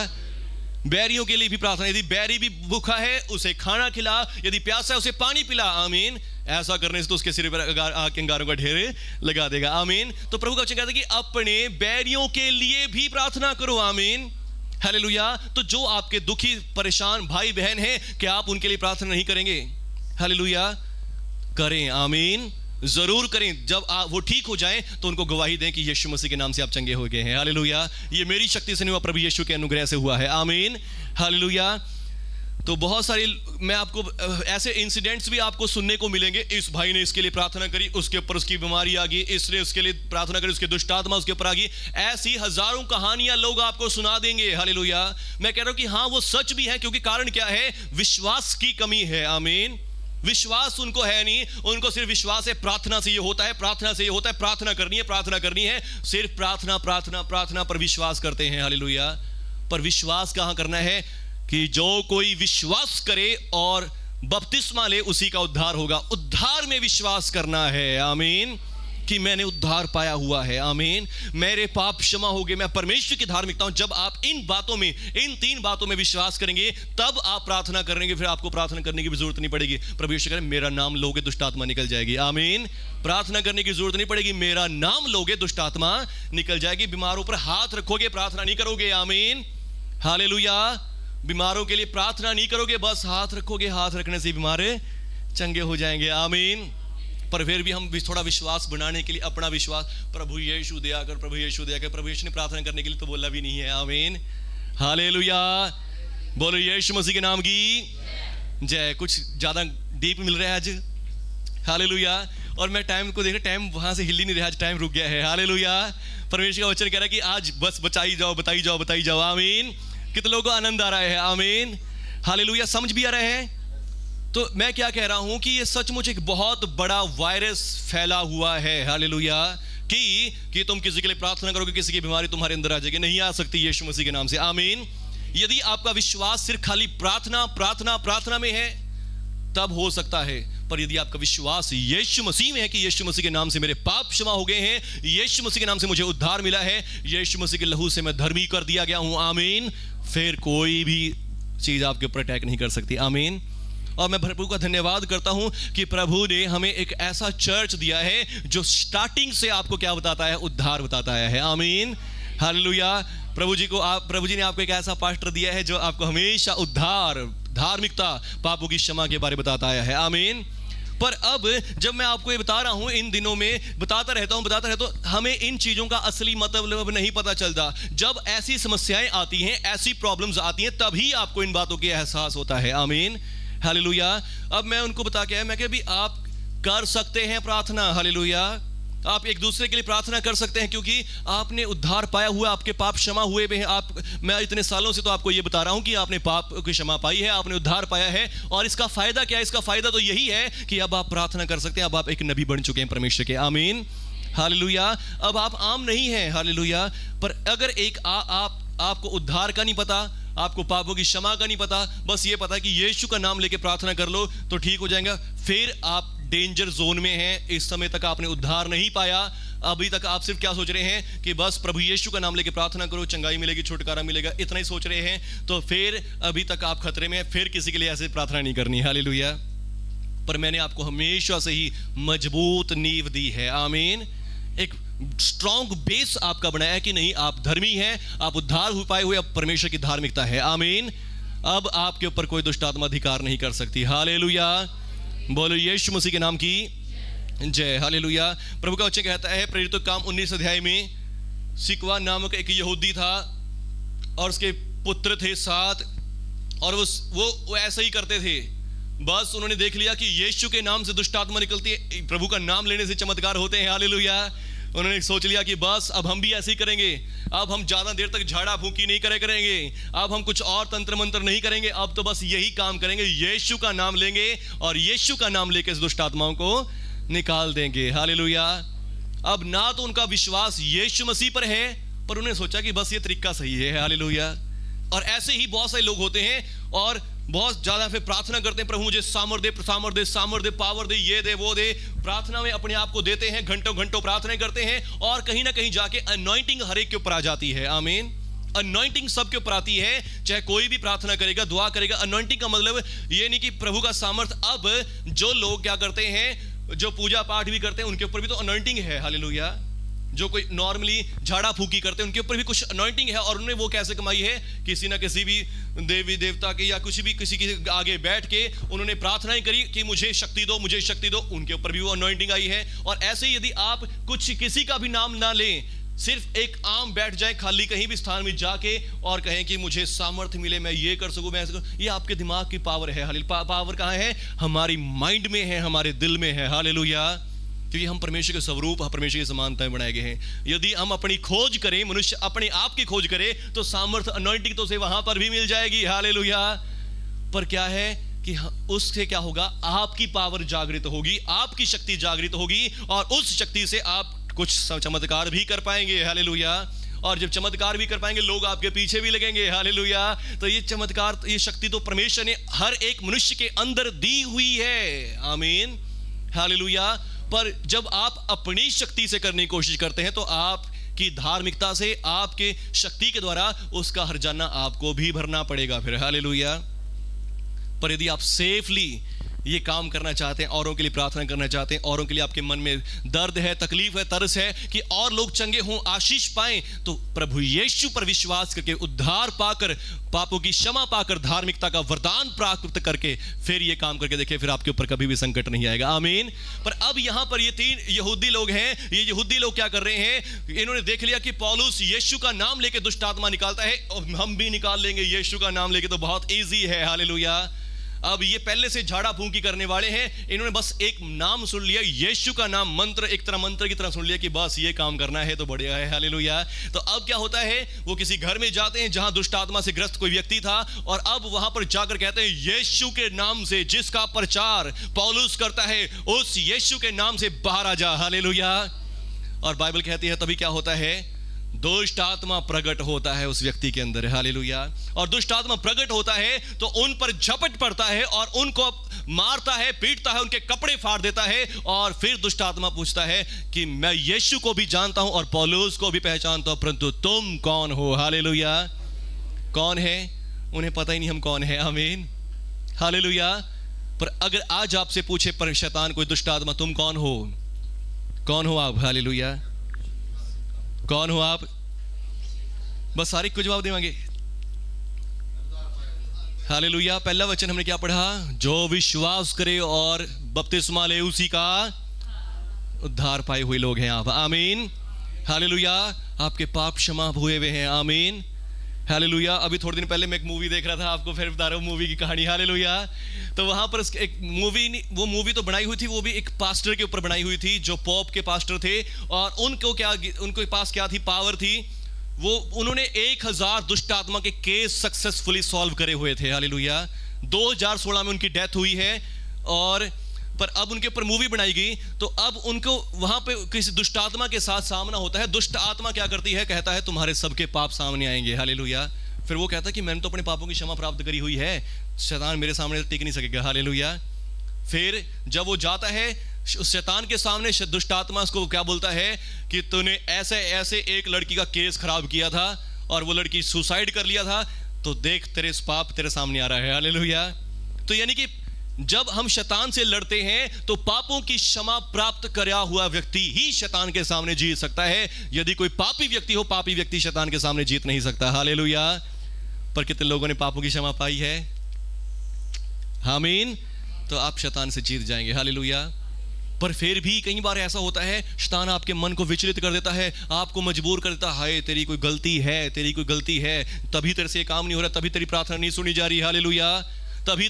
बैरियों के लिए भी प्रार्थना। यदि बैरी भी भूखा है उसे खाना खिला, यदि प्यासा है उसे पानी पिला। आमीन। ऐसा करने से तो उसके सिर पर आग के अंगारों का ढेर लगा देगा। आमीन। तो प्रभु का वचन कहता है कि अपने बैरियों के लिए भी प्रार्थना करो। आमीन। हालेलुया। तो जो आपके दुखी परेशान भाई बहन हैं, क्या आप उनके लिए प्रार्थना नहीं करेंगे? हालेलुया। करें। आमीन। जरूर करें। जब वो ठीक हो जाएं तो उनको गवाही दें कि यीशु मसीह के नाम से आप चंगे हो गए हैं। हालेलुया। ये मेरी शक्ति से नहीं हुआ, प्रभु यीशु के अनुग्रह से हुआ है। आमीन। हालेलुया। तो बहुत सारे मैं आपको ऐसे इंसिडेंट्स भी आपको सुनने को मिलेंगे। इस भाई ने इसके लिए प्रार्थना करी, उसके ऊपर उसकी बीमारी आ गई, इसने उसके लिए प्रार्थना करी, उसके दुष्ट आत्मा उसके ऊपर आ गई। ऐसी हजारों कहानियां लोग आपको सुना देंगे। हालेलुया। मैं कह रहा हूं कि हाँ, वो सच भी है, क्योंकि कारण क्या है? विश्वास की कमी है। आमीन। विश्वास उनको है नहीं, उनको सिर्फ विश्वास है प्रार्थना से ये होता है, प्रार्थना से ये होता है, प्रार्थना करनी है, प्रार्थना करनी है, सिर्फ प्रार्थना प्रार्थना प्रार्थना पर विश्वास करते हैं। हालेलुया। पर विश्वास कहां करना है? कि जो कोई विश्वास करे और बपतिस्मा ले, उसी का उद्धार होगा। उद्धार में विश्वास करना है, आमीन, कि मैंने उद्धार पाया हुआ है, आमीन, मेरे पाप क्षमा हो गए, मैं परमेश्वर की धार्मिकता हूं। जब आप इन बातों में, इन 3 बातों में विश्वास करेंगे, तब आप प्रार्थना करेंगे। फिर आपको प्रार्थना करने की भी जरूरत नहीं पड़ेगी। प्रभु यीशु कह रहे मेरा नाम लोगे दुष्ट आत्मा निकल जाएगी, आमीन। प्रार्थना करने की जरूरत नहीं पड़ेगी, मेरा नाम लोगे दुष्ट आत्मा निकल जाएगी। बीमारों पर हाथ रखोगे, प्रार्थना नहीं करोगे, आमीन, हालेलुया। बीमारों के लिए प्रार्थना नहीं करोगे, बस हाथ रखोगे, हाथ रखने से बीमार चंगे हो जाएंगे, आमीन। पर फिर भी हम थोड़ा विश्वास बनाने के लिए अपना विश्वास, प्रभु यीशु दया कर, प्रभु यीशु दया कर। प्रभु यीशु ने प्रार्थना करने के लिए तो बोला भी नहीं है, आमीन, हालेलुया। बोलो यीशु मसीह के नाम की जय। कुछ ज्यादा डीप मिल रहा है आज, हालेलुया। और मैं टाइम को देख रहा, टाइम वहां से हिल ही नहीं रहा, आज टाइम रुक गया है, हालेलुया। परमेश्वर का वचन कह रहा है कि आज बस बचाई जाओ, बताई जाओ, बताई जाओ, आमीन। कितने लोगों को आनंद आ रहा है, आमीन, हालेलुया, समझ भी आ रहा है। तो मैं क्या कह रहा हूं कि ये सचमुच एक बहुत बड़ा वायरस फैला हुआ है, हालेलुया, कि तुम किसी के लिए प्रार्थना करोगे, किसी की बीमारी तुम्हारे अंदर आ जाएगी, नहीं आ सकती यीशु मसीह के नाम से, आमीन। यदि आपका विश्वास सिर्फ खाली प्रार्थना प्रार्थना प्रार्थना में है तब हो सकता है, पर यदि आपका विश्वास यीशु मसीह में है कि यीशु मसीह के नाम से मेरे पाप क्षमा हो गए हैं, यीशु मसीह के नाम से मुझे उद्धार मिला है, यीशु मसीह के लहू से मैं धर्मी कर दिया गया हूं, आमीन, फिर कोई भी चीज आपके ऊपर अटैक नहीं कर सकती, आमीन। और मैं प्रभु का धन्यवाद करता हूं कि प्रभु ने हमें एक ऐसा चर्च दिया है जो स्टार्टिंग से आपको क्या बताता है, उद्धार बताता है, आमीन, हालेलुया। प्रभु जी ने आपको एक ऐसा पास्टर दिया है जो आपको हमेशा उद्धार, धार्मिकता, पापों की क्षमा के बारे में बताता है, आमीन। पर अब जब मैं आपको ये बता रहा हूं, इन दिनों में बताता रहता हूं, हमें इन चीजों का असली मतलब नहीं पता चलता। जब ऐसी समस्याएं आती हैं, ऐसी प्रॉब्लम्स आती हैं, तभी आपको इन बातों का एहसास होता है, आमीन, हालेलुया। अब मैं उनको बता के आया, मैं कहा भी आप कर सकते हैं प्रार्थना, हालेलुया, आप एक दूसरे के लिए प्रार्थना कर सकते हैं, क्योंकि आपने उद्धार पाया हुआ, आपके पाप क्षमा हुए हैं। मैं इतने सालों से तो आपको ये बता रहा हूं कि आपने पाप की क्षमा पाई है, आपने उद्धार पाया है। और इसका फायदा क्या है? इसका फायदा तो यही है कि अब आप प्रार्थना कर सकते हैं, अब आप एक नबी बन चुके हैं परमेश्वर के, आमीन, हालेलुया। अब आप आम नहीं हैं, हालेलुया। पर अगर एक आपको उद्धार का नहीं पता, आपको पापों की क्षमा का नहीं पता, बस ये पता है कि यीशु का नाम लेके प्रार्थना कर लो तो ठीक हो जाएगा, फिर आप डेंजर जोन में हैं। इस समय तक आपने उद्धार नहीं पाया, अभी तक आप सिर्फ क्या सोच रहे हैं कि बस प्रभु यीशु का नाम लेके प्रार्थना करो, चंगाई मिलेगी, छुटकारा मिलेगा, इतना ही सोच रहे हैं, तो फिर अभी तक आप खतरे में हैं, फिर किसी के लिए ऐसे प्रार्थना नहीं करनी, हालेलुया। पर मैंने आपको हमेशा से ही मजबूत नींव दी है, आमीन, एक स्ट्रॉन्ग बेस आपका बनाया है कि नहीं, आप धर्मी हैं, आप उद्धार हो पाए हुए, अब परमेश्वर की धार्मिकता है, आमीन। अब आपके ऊपर कोई दुष्ट आत्मा अधिकार नहीं कर सकती, हालेलुया। बोलो यीशु मसीह के नाम की जय, हालेलुया। प्रभु का वचन कहता है प्रेरितों के काम 19 अध्याय में, सिकवा नामक एक यहूदी था और उसके पुत्र थे 7, और वो ऐसे ही करते थे। बस उन्होंने देख लिया कि यीशु के नाम से दुष्ट आत्मा निकलती है, प्रभु का नाम लेने से चमत्कार होते हैं, हालेलुया। उन्होंने सोच लिया कि बस अब हम भी ऐसे ही करेंगे, अब हम ज्यादा देर तक झाड़ा फूंकी नहीं करेंगे, अब हम कुछ और तंत्र मंत्र नहीं करेंगे, अब तो बस यही काम करेंगे, यीशु का नाम लेंगे और यीशु का नाम लेकर दुष्ट आत्माओं को निकाल देंगे, हालेलुया। अब ना तो उनका विश्वास यीशु मसीह पर है, पर उन्हें सोचा कि बस ये तरीका सही है, हालेलुया। और ऐसे ही बहुत सारे लोग होते हैं और बहुत ज्यादा फिर प्रार्थना करते हैं, प्रभु मुझे सामर्थ दे, पावर दे, ये दे, वो दे, प्रार्थना में अपने आप को देते हैं, घंटों घंटों प्रार्थना करते हैं, और कहीं ना कहीं जाके अनॉइंटिंग हर एक के ऊपर आ जाती है, आमीन। अनॉइंटिंग सबके ऊपर आती है, चाहे कोई भी प्रार्थना करेगा, दुआ करेगा। अनॉइंटिंग का मतलब ये नहीं कि प्रभु का सामर्थ। अब जो लोग क्या करते हैं, जो पूजा पाठ भी करते हैं, उनके ऊपर भी तो अनॉइंटिंग है, हालेलुया। जो कोई नॉर्मली झाड़ा फूकी करते हैं, उनके ऊपर भी कुछ अनॉइंटिंग है, और उन्होंने वो कैसे कमाई है, किसी ना किसी भी देवी देवता के या किसी के आगे बैठ के उन्होंने प्रार्थनाएं करी कि मुझे शक्ति दो, मुझे शक्ति दो, उनके ऊपर भी वो अनॉइंटिंग आई है। और ऐसे ही यदि आप कुछ किसी का भी नाम ना लें, सिर्फ एक आम बैठ जाए खाली कहीं भी स्थान में जाके और कहें कि मुझे सामर्थ्य मिले, मैं ये कर सकूं, मैं ऐसे करूं, ये आपके दिमाग की पावर है, हालेलुया। पावर कहाँ है? हमारी माइंड में है, हमारे दिल में है, हालेलुया। क्योंकि हम परमेश्वर के स्वरूप, परमेश्वर की समानता में बनाए गए हैं। यदि हम अपनी खोज करें, मनुष्य अपने आप की खोज करे, तो सामर्थ्य, अनॉइंटिंग तो उसे वहां पर भी मिल जाएगी, हालेलुया। पर क्या है कि उससे क्या होगा, आपकी पावर जागृत होगी, आपकी शक्ति जागृत होगी, और उस शक्ति से आप कुछ चमत्कार भी कर पाएंगे, हालेलुया। और जब चमत्कार भी कर पाएंगे लोग आपके पीछे भी लगेंगे। हालेलुया। तो ये चमत्कार, ये शक्ति तो परमेश्वर ने हर एक मनुष्य के अंदर दी हुई है। आमीन, हालेलुया। पर जब आप अपनी शक्ति से करने की कोशिश करते हैं तो आपकी धार्मिकता से, आपके शक्ति के द्वारा उसका हर्जाना आपको भी भरना पड़ेगा फिर। हालेलुया। पर यदि आप सेफली ये काम करना चाहते हैं, औरों के लिए प्रार्थना करना चाहते हैं, औरों के लिए आपके मन में दर्द है, तकलीफ है, तरस है कि और लोग चंगे हों, आशीष पाएं, तो प्रभु यीशु पर विश्वास करके उद्धार पाकर, पापों की क्षमा पाकर, धार्मिकता का वरदान प्राप्त करके फिर ये काम करके देखिए, फिर आपके ऊपर कभी भी संकट नहीं आएगा। आमीन। पर अब यहां पर ये 3 यहूदी लोग हैं। ये यहूदी लोग क्या कर रहे हैं? इन्होंने देख लिया कि पौलुस यीशु का नाम लेके दुष्ट आत्मा निकालता है, और हम भी निकाल लेंगे यीशु का नाम लेके, तो बहुत ईजी है। हालेलुया। अब ये पहले से झाड़ा फूंकी करने वाले हैं। इन्होंने बस एक नाम सुन लिया, यीशु का नाम, मंत्र, एक तरह मंत्र की तरह सुन लिया कि बस ये काम करना है तो बढ़िया है। हालेलुया। तो अब क्या होता है, वो किसी घर में जाते हैं जहां दुष्ट आत्मा से ग्रस्त कोई व्यक्ति था, और अब वहां पर जाकर कहते हैं यीशु के नाम से जिसका प्रचार पौलुस करता है, उस यीशु के नाम से बाहर आ जा। हालेलुया। और बाइबल कहती है तभी क्या होता है, दुष्ट आत्मा प्रकट होता है उस व्यक्ति के अंदर। हालेलुया। और दुष्ट आत्मा प्रकट होता है तो उन पर झपट पड़ता है और उनको मारता है, पीटता है, उनके कपड़े फाड़ देता है, और फिर दुष्ट आत्मा पूछता है कि मैं यीशु को भी जानता हूं और पौलुस को भी पहचानता हूं, परंतु तुम कौन हो? हालेलुया। कौन है? उन्हें पता ही नहीं हम कौन है। आमीन, हालेलुया। पर अगर आज आपसे पूछे पर शैतान, कोई दुष्ट आत्मा, तुम कौन हो? कौन हो आप? हालेलुया। कौन हो आप? बस सारे को जवाब देंगे। हालेलुया। पहला वचन हमने क्या पढ़ा? जो विश्वास करे और बपतिस्मा ले उसी का उद्धार पाए हुए लोग हैं आप। आमीन, हालेलुया। आपके पाप क्षमा हुए हुए हैं। आमीन, हालेलुया। अभी थोड़े दिन पहले मैं एक मूवी देख रहा था, आपको फिर बता रहा हूँ मूवी की कहानी। हालेलुया। तो वहां पर एक मूवी, वो मूवी तो बनाई हुई थी, वो भी एक पास्टर के ऊपर बनाई हुई थी जो पोप के पास्टर थे, और उनके पास क्या थी? पावर थी। वो उन्होंने 1000 दुष्ट आत्मा के केस सक्सेसफुली सॉल्व करे हुए थे। हालेलुया। 2016 में उनकी डेथ हुई है, और पर अब उनके ऊपर मूवी बनाई गई, तो अब उनको वहां पे किसी दुष्ट आत्मा के साथ सामना होता है। दुष्ट आत्मा क्या करती है? कहता है तुम्हारे सबके पाप सामने आएंगे। हालेलुया। फिर वो कहता है कि मैंने तो अपने पापों की क्षमा प्राप्त करी हुई है, शैतान मेरे सामने टिक नहीं सकेगा। हालेलुया। फिर जब वो जाता है उस शैतान के सामने, दुष्ट आत्मा उसको क्या बोलता है कि तूने ऐसे ऐसे एक लड़की का केस खराब किया था और वो लड़की सुसाइड कर लिया था, तो देख तेरे पाप तेरे सामने आ रहा है। हालेलुया। तो यानी कि जब हम शैतान से लड़ते हैं तो पापों की क्षमा प्राप्त करा हुआ व्यक्ति ही शैतान के सामने जीत सकता है। यदि कोई पापी व्यक्ति हो, पापी व्यक्ति शैतान के सामने जीत नहीं सकता। हालेलुया। पर कितने लोगों ने पापों की क्षमा पाई है? आमीन। तो आप शैतान से जीत जाएंगे। हालेलुया। पर फिर भी कई बार ऐसा होता है, शैतान आपके मन को विचलित कर देता है, आपको मजबूर कर देता है, तेरी कोई गलती है, तेरी कोई गलती है, तभी तेरे से काम नहीं हो रहा, तभी तेरी प्रार्थना नहीं सुनी जा रही। हालेलुया। तभी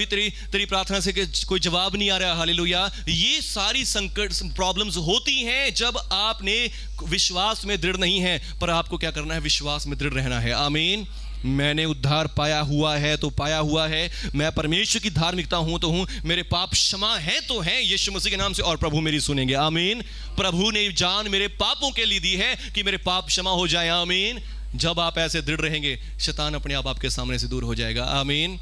तेरी प्रार्थना से कोई जवाब नहीं आ रहा। हालेलुया। ये सारी संकट, प्रॉब्लम्स होती हैं जब आपने विश्वास में दृढ़ नहीं है। पर आपको क्या करना है? विश्वास में दृढ़ रहना है। आमीन। मैंने उद्धार पाया हुआ है तो पाया हुआ है, मैं परमेश्वर की धार्मिकता हूं तो हूं, मेरे पाप क्षमा है तो हैं यीशु मसीह के नाम से, और प्रभु मेरी सुनेंगे। आमीन। प्रभु ने जान मेरे पापों के लिए दी है कि मेरे पाप क्षमा हो जाए। आमीन। जब आप ऐसे दृढ़ रहेंगे, शैतान अपने आप आपके सामने से दूर हो जाएगा। आमीन,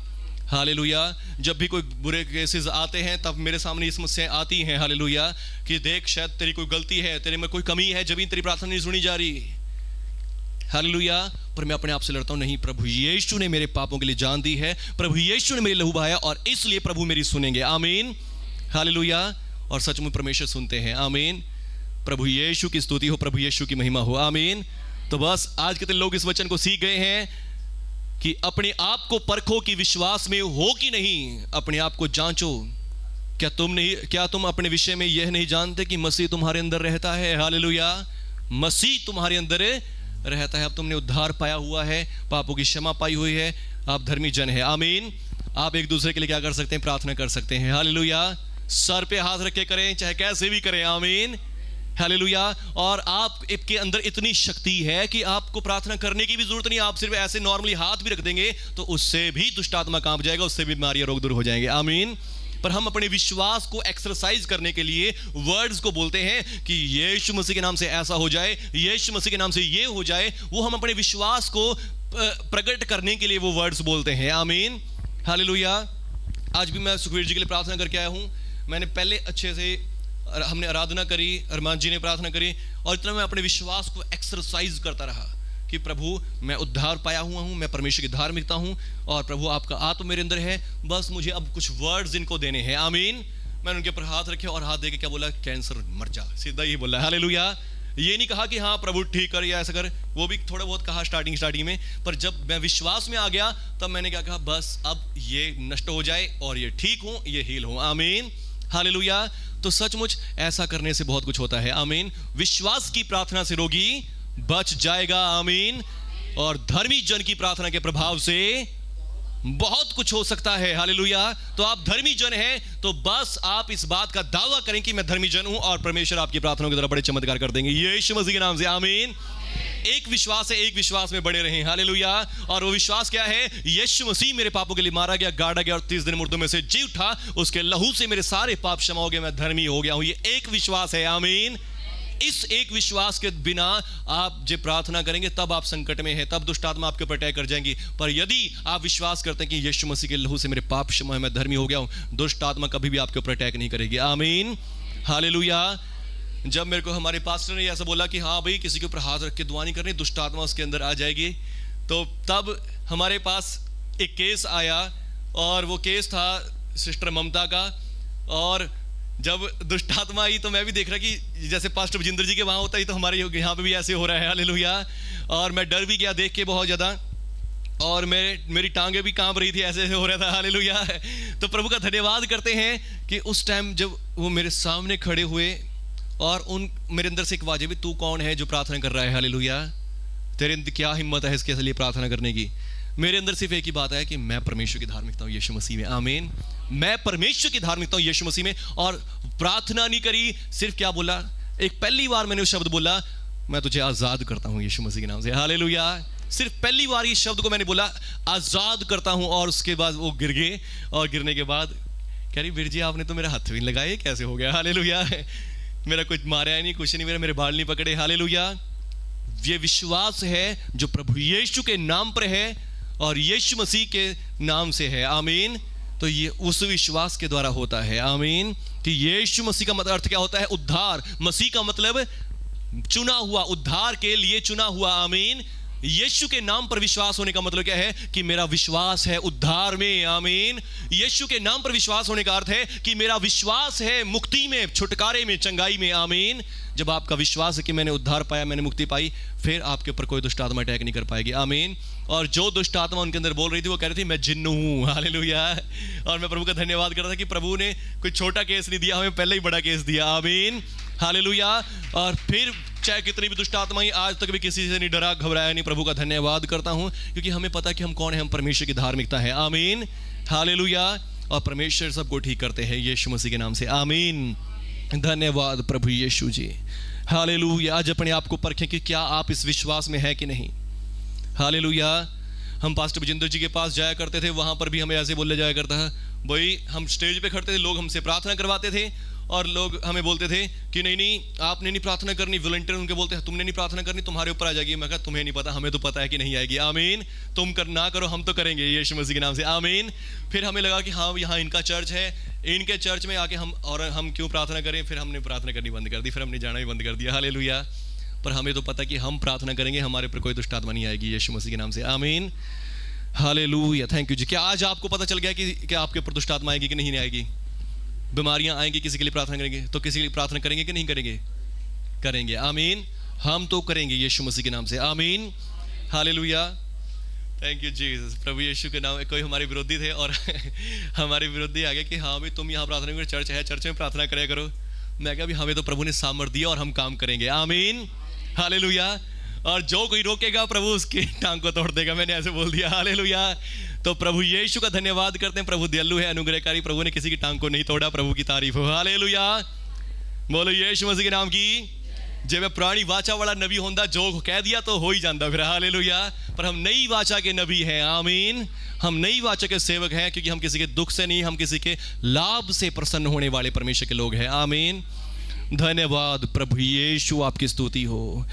हालेलुया। जब भी कोई बुरे केसेस आते हैं तब मेरे सामने ये समस्याएं आती हैं। हालेलुया। कि देख, शायद तेरी कोई गलती है, तेरे में कोई कमी है, जब तेरी प्रार्थना नहीं सुनी जा रही। हालेलुया। पर मैं अपने आप से लड़ता हूं, नहीं, प्रभु यीशु ने मेरे पापों के लिए जान दी है, प्रभु यीशु ने मेरे लहू बहाया, और इसलिए प्रभु मेरी सुनेंगे। आमीन, हालेलुया। और सचमुच परमेश्वर सुनते हैं। आमीन। प्रभु यीशु की स्तुति हो, प्रभु यीशु की महिमा हो। आमीन। तो बस आज कितने लोग इस वचन को सीख गए हैं कि अपने आप को परखो कि विश्वास में हो कि नहीं। अपने आप को जांचो। क्या तुम अपने विषय में यह नहीं जानते कि मसीह तुम्हारे अंदर रहता है? हालेलुया। मसीह तुम्हारे अंदर रहता है। अब तुमने उद्धार पाया हुआ है, पापों की क्षमा पाई हुई है, आप धर्मी जन है। आमीन। आप एक दूसरे के लिए क्या कर सकते हैं? प्रार्थना कर सकते हैं। हालेलुया। सर पे हाथ रख के करें, चाहे कैसे भी करें। आमीन, हालेलुया। और आपके अंदर इतनी शक्ति है कि आपको प्रार्थना करने की भी जरूरत नहीं। आप सिर्फ ऐसे नॉर्मली हाथ भी रख देंगे तो उससे भी दुष्ट आत्मा कांप जाएगा, उससे भी बीमारी रोग दूर हो जाएंगे। आमीन, पर हम अपने विश्वास को एक्सरसाइज करने के लिए वर्ड्स को बोलते हैं कि यीशु मसीह के नाम से ऐसा हो जाए, यीशु मसीह के नाम से ये हो जाए। वो हम अपने विश्वास को प्रकट करने के लिए वो वर्ड्स बोलते हैं। आमीन, हालेलुया। आज भी मैं सुखवीर जी के लिए प्रार्थना करके आया हूँ। मैंने पहले अच्छे से हमने आराधना करी, अरमान जी ने प्रार्थना करी, और इतना मैं अपने विश्वास को एक्सरसाइज करता रहा कि प्रभु मैं उद्धार पाया हुआ हूँ, मैं परमेश्वर की धार्मिकता हूँ, और प्रभु आपका आत्मा मेरे अंदर है, बस मुझे अब कुछ वर्ड्स इनको देने हैं। आमीन। मैंने उनके ऊपर हाथ रखे और हाथ देके क्या बोला? कैंसर मर जा, सीधा ही बोला। हालेलुया। ये नहीं कहा कि हाँ प्रभु ठीक कर या ऐसा कर, वो भी थोड़ा बहुत कहा स्टार्टिंग में, पर जब मैं विश्वास में आ गया तब मैंने क्या कहा? बस अब ये नष्ट हो जाए और ये ठीक हूँ, ये हील हूँ। आमीन, हालेलुया। तो सचमुच ऐसा करने से बहुत कुछ होता है। आमीन। विश्वास की प्रार्थना से रोगी बच जाएगा। आमीन। और धर्मी जन की प्रार्थना के प्रभाव से बहुत कुछ हो सकता है। हालेलुया। तो आप धर्मी जन हैं तो बस आप इस बात का दावा करें कि मैं धर्मी जन हूं, और परमेश्वर आपकी प्रार्थनाओं की तरफ बड़े चमत्कार कर देंगे यीशु मसीह के नाम से। आमीन। एक विश्वास है, एक विश्वास में बड़े रहें। हालेलुया। और वो विश्वास क्या है? यीशु मसीह मेरे पापों के लिए मारा गया, गाड़ा गया, और 30 दिन मुर्दों में से जी उठा, उसके लहू से मेरे सारे पाप क्षमा हो गए, मैं धर्मी हो गया हूं। ये एक विश्वास है। आमीन। इस एक विश्वास के बिना आप जब प्रार्थना करेंगे तब आप संकट में हैं, तब दुष्ट आत्मा आपके ऊपर अटैक कर जाएंगी। पर यदि आप विश्वास करते हैं कि यीशु मसीह के लहू से मेरे पाप क्षमा है, मैं धर्मी हो गया हूं, दुष्ट आत्मा कभी भी आपके ऊपर अटैक नहीं करेगी। आमीन, हालेलुया। जब मेरे को हमारे पास्टर ने ऐसा बोला कि हाँ भाई किसी के ऊपर हाथ रख के दुआ नहीं करनी, दुष्ट आत्मा उसके अंदर आ जाएगी, तो तब हमारे पास एक केस आया, और वो केस था सिस्टर ममता का। और जब दुष्ट आत्मा आई तो मैं भी देख रहा कि जैसे पास्टर विजेंद्र जी के वहाँ होता है तो हमारे यहाँ पे भी ऐसे हो रहा है। हालेलुया। और मैं डर भी गया देख के बहुत ज़्यादा, और मेरी टांगे भी कांप रही थी, ऐसे हो रहा था। हालेलुया। तो प्रभु का धन्यवाद करते हैं कि उस टाइम जब वो मेरे सामने खड़े हुए, और मेरे अंदर से एक आवाज़ भी, तू कौन है जो प्रार्थना कर रहा है? हालेलुया। तेरे अंदर क्या हिम्मत है इसके लिए प्रार्थना करने की? मेरे अंदर सिर्फ एक ही बात है कि मैं परमेश्वर की धार्मिकता हूँ यीशु मसीह में। आमीन। मैं परमेश्वर की धार्मिकता हूँ यीशु मसीह में। और प्रार्थना नहीं करी, सिर्फ क्या बोला? एक पहली बार मैंने उस शब्द बोला, मैं तुझे आज़ाद करता हूँ यीशु मसीह के नाम से। हालेलुया। सिर्फ पहली बार इस शब्द को मैंने बोला, आज़ाद करता हूँ। और उसके बाद वो गिर गए, और गिरने के बाद कह रही, वीर जी आपने तो मेरा हाथ भी नहीं लगाया, कैसे हो गया? हालेलुया। मेरा कुछ मारा नहीं, कुछ नहीं, मेरे बाल नहीं पकड़े। हालेलुया। ये विश्वास है जो प्रभु यीशु के नाम पर है और यीशु मसीह के नाम से है। आमीन। तो ये उस विश्वास के द्वारा होता है। आमीन। कि यीशु मसीह का मतलब अर्थ क्या होता है? उद्धार। मसीह का मतलब चुना हुआ, उद्धार के लिए चुना हुआ। आमीन। यीशु के नाम पर विश्वास होने का मतलब क्या है? कि मेरा विश्वास है उद्धार में। आमीन। यीशु के नाम पर विश्वास होने का अर्थ है कि मेरा विश्वास है मुक्ति में, छुटकारे में, चंगाई में। आमीन। जब आपका विश्वास है कि मैंने उद्धार पाया, मैंने मुक्ति पाई, फिर आपके ऊपर कोई दुष्ट आत्मा अटैक नहीं कर पाएगी। आमीन। और जो दुष्ट आत्मा उनके अंदर बोल रही थी वो कह रही थी मैं जिन्न हूँ। हालेलुया। और मैं प्रभु का धन्यवाद कर रहा था कि प्रभु ने कोई छोटा केस नहीं दिया, हमें पहले ही बड़ा केस दिया। आमीन। हालेलुया। और फिर चाहे कितनी भी दुष्ट आत्मा ही, आज तक भी किसी से नहीं डरा, घबराया नहीं। प्रभु का धन्यवाद करता हूँ क्योंकि हमें पता कि हम कौन है, हम परमेश्वर की धार्मिकता है। आमीन। हालेलुया। और परमेश्वर सबको ठीक करते हैं यीशु मसीह के नाम से। आमीन। धन्यवाद प्रभु यीशु जी। हालेलुया। आज अपने आप को परखें कि क्या आप इस विश्वास में है कि नहीं। हालेलुया। हम पास्टर विजेंद्र जी के पास जाया करते थे, वहाँ पर भी हमें ऐसे बोले जाया करता है, भाई हम स्टेज पे खड़ते थे, लोग हमसे प्रार्थना करवाते थे, और लोग हमें बोलते थे कि नहीं आपने नहीं प्रार्थना करनी। वॉलंटियर उनके बोलते हैं तुमने नहीं प्रार्थना करनी, तुम्हारे ऊपर आ जाएगी। मैं कहा तुम्हें नहीं पता, हमें तो पता है कि नहीं आएगी। आमीन। तुम ना करो, हम तो करेंगे यीशु मसीह के नाम से। आमीन। फिर हमें लगा कि हाँ यहाँ इनका चर्च है, इनके चर्च में आके हम क्यों प्रार्थना करें। फिर हमने प्रार्थना करनी बंद कर दी, फिर हमने जाना भी बंद कर दिया। हालेलुया। पर हमें तो पता कि हम प्रार्थना करेंगे, हमारे ऊपर कोई दुष्ट आत्मा नहीं आएगी यीशु मसीह के नाम से। आमीन। हालेलुया। थैंक यू जी। क्या आज आपको पता चल गया कि आप के ऊपर दुष्ट आत्मा आएगी कि नहीं आएगी? बीमारियां आएंगी, किसी के लिए प्रार्थना करेंगे तो किसी के लिए प्रार्थना करेंगे कि नहीं करेंगे? करेंगे। आमीन। हम तो करेंगे यीशु मसीह के नाम से। आमीन। हालेलुया। Thank you Jesus. प्रभु यीशु के नाम। कोई हमारे विरोधी थे और हमारे विरोधी आ गए कि हाँ भाई तुम यहाँ प्रार्थना करो, चर्च है, चर्च में प्रार्थना कराया करो। मैं कहा हमें तो प्रभु ने सामर्थ दिया और हम काम करेंगे। आमीन। हालेलुया। और जो कोई रोकेगा प्रभु उसकी टांग को तोड़ देगा। मैंने ऐसे बोल दिया। हालेलुया। तो प्रभु यीशु का धन्यवाद करते हैं। प्रभु दयालु है, अनुग्रहकारी। प्रभु ने किसी की टांग को नहीं तोड़ा। प्रभु की तारीफ हो। हालेलुया। बोलो यीशु मसीह के नाम की। जे मैं पुरानी वाचा वाला नबी होंदा, जो कह दिया तो हो ही जाता फिर। हालेलुया। पर हम नई वाचा के नबी हैं। आमीन। हम नई वाचा के सेवक हैं, क्योंकि हम किसी के दुख से नहीं, हम किसी के लाभ से प्रसन्न होने वाले परमेश्वर के लोग हैं। आमीन। धन्यवाद प्रभु यीशु, आपकी स्तुति हो।